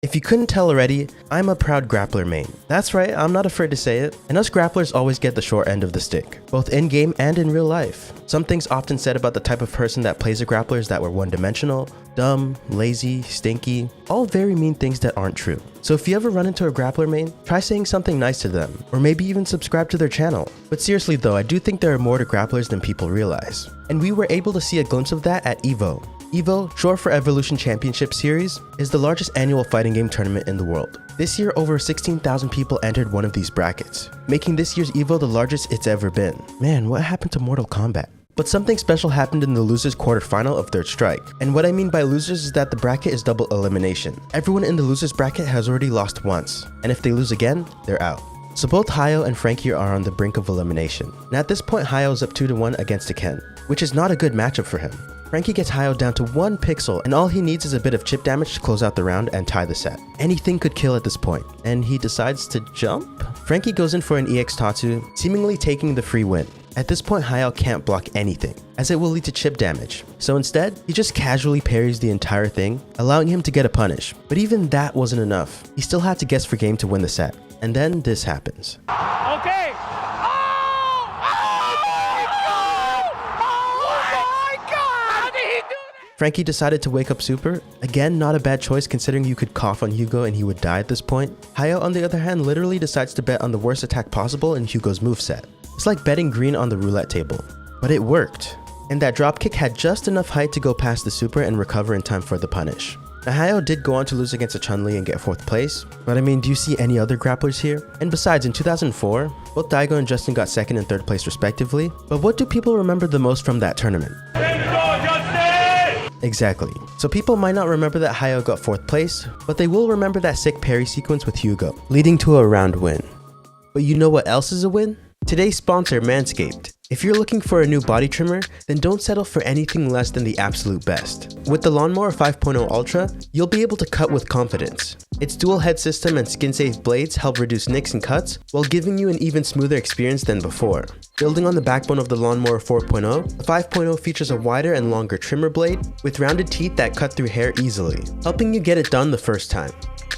If you couldn't tell already, I'm a proud grappler main. That's right, I'm not afraid to say it. And us grapplers always get the short end of the stick, both in-game and in real life. Some things often said about the type of person that plays a grappler is that we're one-dimensional, dumb, lazy, stinky, all very mean things that aren't true. So if you ever run into a grappler main, try saying something nice to them, or maybe even subscribe to their channel. But seriously though, I do think there are more to grapplers than people realize. And we were able to see a glimpse of that at EVO. EVO, short for Evolution Championship Series, is the largest annual fighting game tournament in the world. This year, over 16,000 people entered one of these brackets, making this year's EVO the largest it's ever been. Man, what happened to Mortal Kombat? But something special happened in the losers quarterfinal of Third Strike. And what I mean by losers is that the bracket is double elimination. Everyone in the losers bracket has already lost once, and if they lose again, they're out. So both Hayo and Frankie are on the brink of elimination. And at this point, Hayo is up 2-1 against Ken, which is not a good matchup for him. Frankie gets Hayo down to 1 pixel, and all he needs is a bit of chip damage to close out the round and tie the set. Anything could kill at this point, and he decides to jump? Frankie goes in for an EX Tatsu, seemingly taking the free win. At this point, Hayo can't block anything, as it will lead to chip damage. So instead, he just casually parries the entire thing, allowing him to get a punish. But even that wasn't enough. He still had to guess for game to win the set. And then this happens. Okay. Frankie decided to wake up super. Again, not a bad choice considering you could cough on Hugo and he would die at this point. Hayo, on the other hand, literally decides to bet on the worst attack possible in Hugo's moveset. It's like betting green on the roulette table. But it worked. And that dropkick had just enough height to go past the super and recover in time for the punish. Now Hayo did go on to lose against a Chun-Li and get 4th place, but I mean, do you see any other grapplers here? And besides, in 2004, both Daigo and Justin got 2nd and 3rd place respectively, but what do people remember the most from that tournament? Exactly. So people might not remember that Hayo got 4th place, but they will remember that sick parry sequence with Hugo, leading to a round win. But you know what else is a win? Today's sponsor, Manscaped. If you're looking for a new body trimmer, then don't settle for anything less than the absolute best. With the Lawnmower 5.0 Ultra, you'll be able to cut with confidence. Its dual head system and skin-safe blades help reduce nicks and cuts, while giving you an even smoother experience than before. Building on the backbone of the Lawnmower 4.0, the 5.0 features a wider and longer trimmer blade with rounded teeth that cut through hair easily, helping you get it done the first time.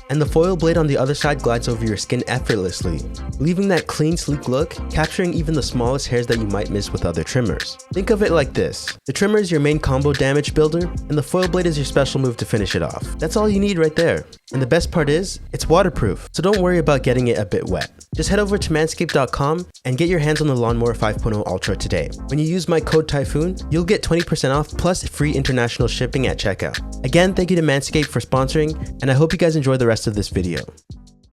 And the foil blade on the other side glides over your skin effortlessly, leaving that clean, sleek look, capturing even the smallest hairs that you might miss with other trimmers. Think of it like this. The trimmer is your main combo damage builder, and the foil blade is your special move to finish it off. That's all you need right there. And the best part is, it's waterproof, so don't worry about getting it a bit wet. Just head over to manscaped.com and get your hands on the Lawnmower 5.0 Ultra today. When you use my code Typhoon, you'll get 20% off plus free international shipping at checkout. Again, thank you to Manscaped for sponsoring, and I hope you guys enjoy the rest of this video.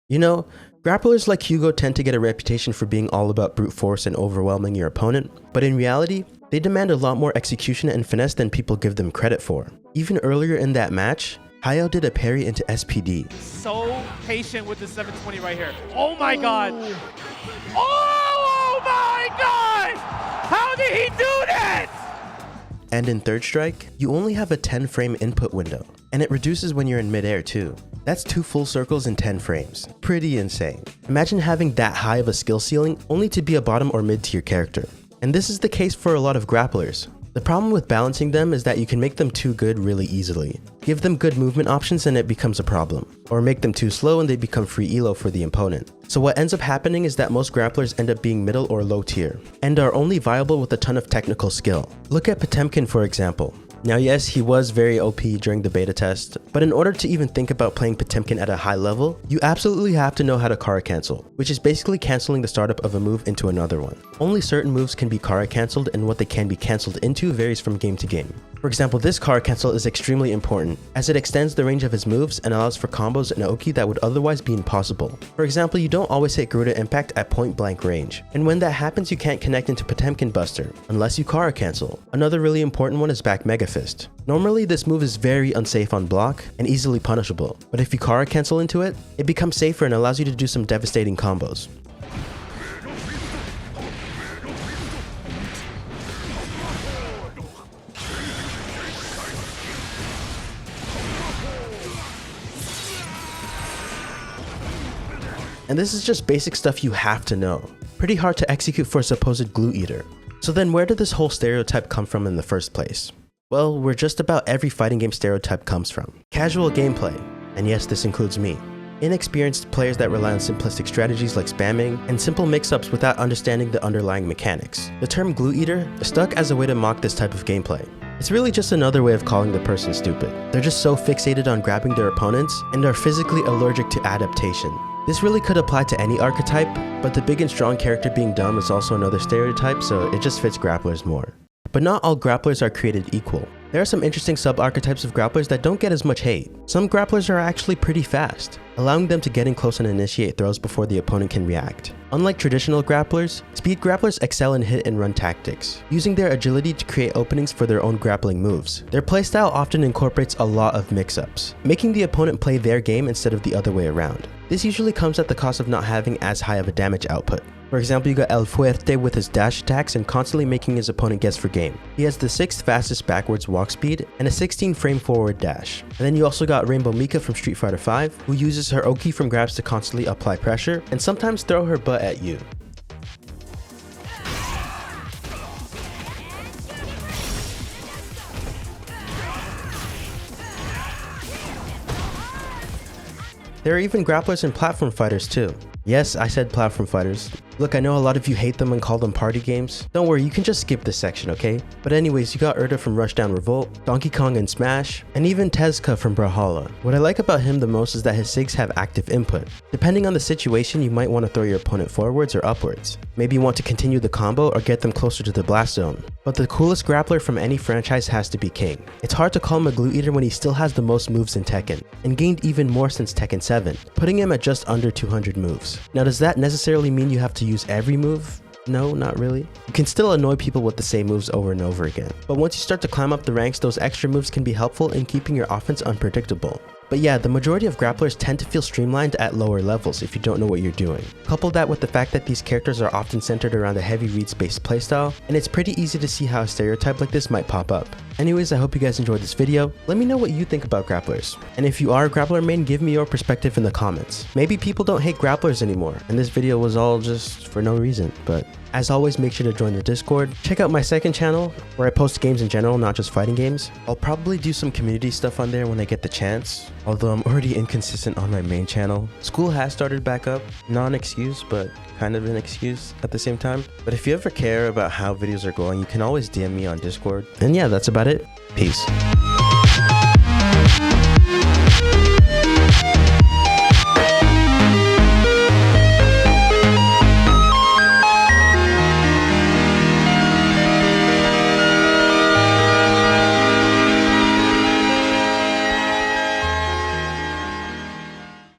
You know, grapplers like Hugo tend to get a reputation for being all about brute force and overwhelming your opponent, but in reality, they demand a lot more execution and finesse than people give them credit for. Even earlier in that match, Hayo did a parry into SPD. So patient with the 720 right here. Oh my god. Oh my god! How did he do that? And in Third Strike, you only have a 10 frame input window, and it reduces when you're in midair too. That's 2 full circles in 10 frames. Pretty insane. Imagine having that high of a skill ceiling only to be a bottom or mid tier character. And this is the case for a lot of grapplers. The problem with balancing them is that you can make them too good really easily. Give them good movement options and it becomes a problem. Or make them too slow and they become free elo for the opponent. So what ends up happening is that most grapplers end up being middle or low tier, and are only viable with a ton of technical skill. Look at Potemkin for example. Now yes, he was very OP during the beta test, but in order to even think about playing Potemkin at a high level, you absolutely have to know how to Kara cancel, which is basically canceling the startup of a move into another one. Only certain moves can be Kara cancelled, and what they can be cancelled into varies from game to game. For example, this Kara cancel is extremely important, as it extends the range of his moves and allows for combos and Oki that would otherwise be impossible. For example, you don't always hit Garuda Impact at point blank range, and when that happens you can't connect into Potemkin Buster, unless you Kara cancel. Another really important one is back Mega Fist. Normally this move is very unsafe on block and easily punishable, but if you Kara cancel into it, it becomes safer and allows you to do some devastating combos. And this is just basic stuff you have to know. Pretty hard to execute for a supposed glue eater. So then where did this whole stereotype come from in the first place? Well, where just about every fighting game stereotype comes from. Casual gameplay. And yes, this includes me. Inexperienced players that rely on simplistic strategies like spamming, and simple mix-ups without understanding the underlying mechanics. The term glue eater is stuck as a way to mock this type of gameplay. It's really just another way of calling the person stupid. They're just so fixated on grabbing their opponents and are physically allergic to adaptation. This really could apply to any archetype, but the big and strong character being dumb is also another stereotype, so it just fits grapplers more. But not all grapplers are created equal. There are some interesting sub-archetypes of grapplers that don't get as much hate. Some grapplers are actually pretty fast, allowing them to get in close and initiate throws before the opponent can react. Unlike traditional grapplers, speed grapplers excel in hit and run tactics, using their agility to create openings for their own grappling moves. Their playstyle often incorporates a lot of mix-ups, making the opponent play their game instead of the other way around. This usually comes at the cost of not having as high of a damage output. For example, you got El Fuerte with his dash attacks and constantly making his opponent guess for game. He has the 6th fastest backwards walk speed and a 16 frame forward dash. And then you also got Rainbow Mika from Street Fighter V, who uses her Oki from grabs to constantly apply pressure and sometimes throw her butt at you. There are even grapplers and platform fighters too. Yes, I said platform fighters. Look, I know a lot of you hate them and call them party games. Don't worry, you can just skip this section, okay? But anyways, you got Urda from Rushdown Revolt, Donkey Kong and Smash, and even Tezuka from Brawlhalla. What I like about him the most is that his SIGs have active input. Depending on the situation, you might want to throw your opponent forwards or upwards. Maybe you want to continue the combo or get them closer to the blast zone. But the coolest grappler from any franchise has to be King. It's hard to call him a glue eater when he still has the most moves in Tekken, and gained even more since Tekken 7, putting him at just under 200 moves. Now, does that necessarily mean you have to use every move? No, not really. You can still annoy people with the same moves over and over again. But once you start to climb up the ranks, those extra moves can be helpful in keeping your offense unpredictable. But yeah, the majority of grapplers tend to feel streamlined at lower levels if you don't know what you're doing. Couple that with the fact that these characters are often centered around a heavy reads-based playstyle, and it's pretty easy to see how a stereotype like this might pop up. Anyways, I hope you guys enjoyed this video. Let me know what you think about grapplers. And if you are a grappler main, give me your perspective in the comments. Maybe people don't hate grapplers anymore, and this video was all just for no reason, but as always, make sure to join the Discord. Check out my second channel, where I post games in general, not just fighting games. I'll probably do some community stuff on there when I get the chance, although I'm already inconsistent on my main channel. School has started back up, not an excuse, but kind of an excuse at the same time. But if you ever care about how videos are going, you can always DM me on Discord. And yeah, that's about it. Peace.